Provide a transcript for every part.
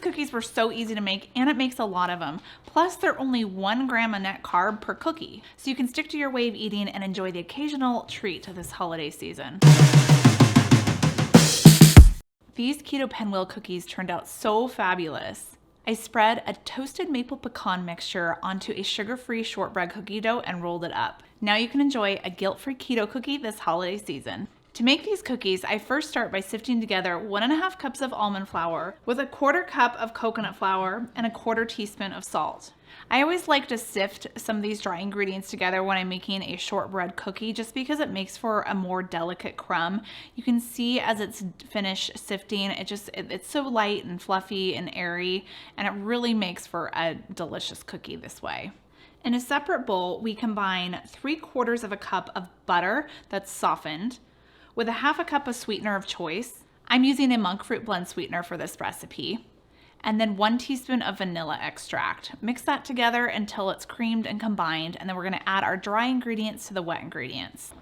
cookies were so easy to make, and it makes a lot of them. Plus, they're only 1 gram of net carb per cookie, so you can stick to your way of eating and enjoy the occasional treat this holiday season. These Keto Pinwheel cookies turned out so fabulous. I spread a toasted maple pecan mixture onto a sugar-free shortbread cookie dough and rolled it up. Now you can enjoy a guilt-free keto cookie this holiday season. To make these cookies, I first start by sifting together 1.5 cups of almond flour with a 1/4 cup of coconut flour and a 1/4 teaspoon of salt. I always like to sift some of these dry ingredients together when I'm making a shortbread cookie just because it makes for a more delicate crumb. You can see as it's finished sifting, it's so light and fluffy and airy, and it really makes for a delicious cookie this way. In a separate bowl, we combine 3/4 of a cup of butter that's softened with 1/2 cup of sweetener of choice. I'm using a monk fruit blend sweetener for this recipe. And then 1 teaspoon of vanilla extract. Mix that together until it's creamed and combined, and then we're gonna add our dry ingredients to the wet ingredients.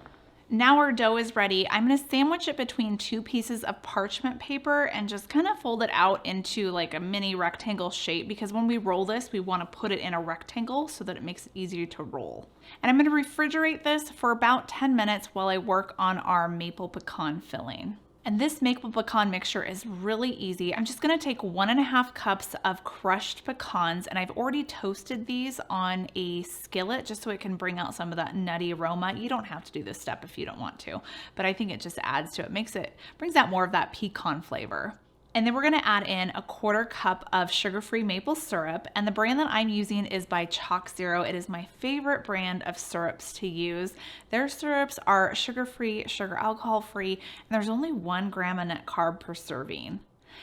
Now our dough is ready. I'm gonna sandwich it between 2 pieces of parchment paper and just kind of fold it out into like a mini rectangle shape, because when we roll this, we wanna put it in a rectangle so that it makes it easier to roll. And I'm gonna refrigerate this for about 10 minutes while I work on our maple pecan filling. And this maple pecan mixture is really easy. I'm just gonna take 1.5 cups of crushed pecans, and I've already toasted these on a skillet just so it can bring out some of that nutty aroma. You don't have to do this step if you don't want to, but I think it just adds to it, brings out more of that pecan flavor. And then we're gonna add in a 1/4 cup of sugar-free maple syrup, and the brand that I'm using is by ChocZero. It is my favorite brand of syrups to use. Their syrups are sugar-free, sugar alcohol-free, and there's only 1 gram of net carb per serving.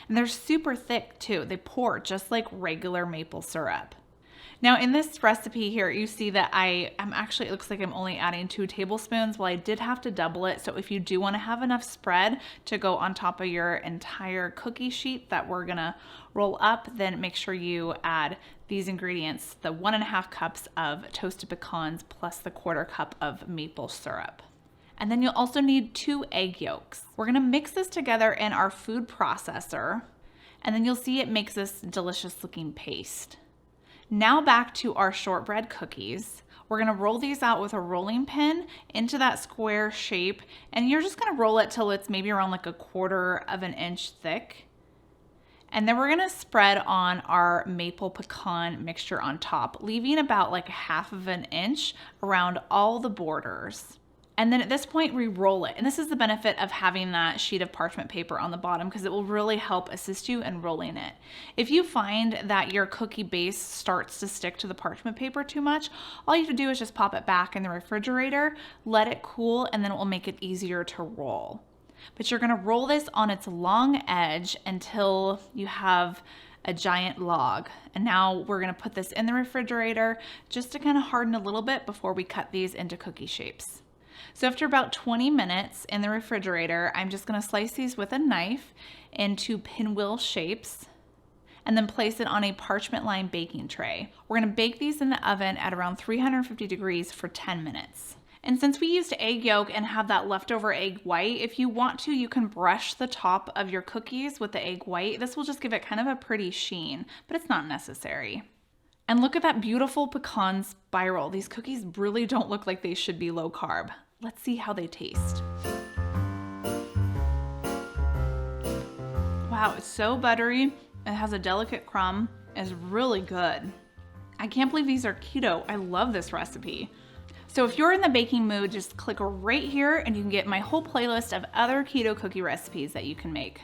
And they're super thick too. They pour just like regular maple syrup. Now in this recipe here, you see that it looks like I'm only adding 2 tablespoons. Well, I did have to double it. So if you do want to have enough spread to go on top of your entire cookie sheet that we're gonna roll up, then make sure you add these ingredients, the 1.5 cups of toasted pecans plus the 1/4 cup of maple syrup. And then you'll also need 2 egg yolks. We're gonna mix this together in our food processor, and then you'll see it makes this delicious looking paste. Now back to our shortbread cookies. We're gonna roll these out with a rolling pin into that square shape, and you're just gonna roll it till it's maybe around like 1/4 of an inch thick. And then we're gonna spread on our maple pecan mixture on top, leaving about like 1/2 of an inch around all the borders. And then at this point, we roll it. And this is the benefit of having that sheet of parchment paper on the bottom, because it will really help assist you in rolling it. If you find that your cookie base starts to stick to the parchment paper too much, all you have to do is just pop it back in the refrigerator, let it cool, and then it will make it easier to roll. But you're gonna roll this on its long edge until you have a giant log. And now we're gonna put this in the refrigerator just to kind of harden a little bit before we cut these into cookie shapes. So after about 20 minutes in the refrigerator, I'm just gonna slice these with a knife into pinwheel shapes and then place it on a parchment lined baking tray. We're gonna bake these in the oven at around 350 degrees for 10 minutes. And since we used egg yolk and have that leftover egg white, if you want to, you can brush the top of your cookies with the egg white. This will just give it kind of a pretty sheen, but it's not necessary. And look at that beautiful pecan spiral. These cookies really don't look like they should be low carb. Let's see how they taste. Wow, it's so buttery. It has a delicate crumb. It's really good. I can't believe these are keto. I love this recipe. So if you're in the baking mood, just click right here and you can get my whole playlist of other keto cookie recipes that you can make.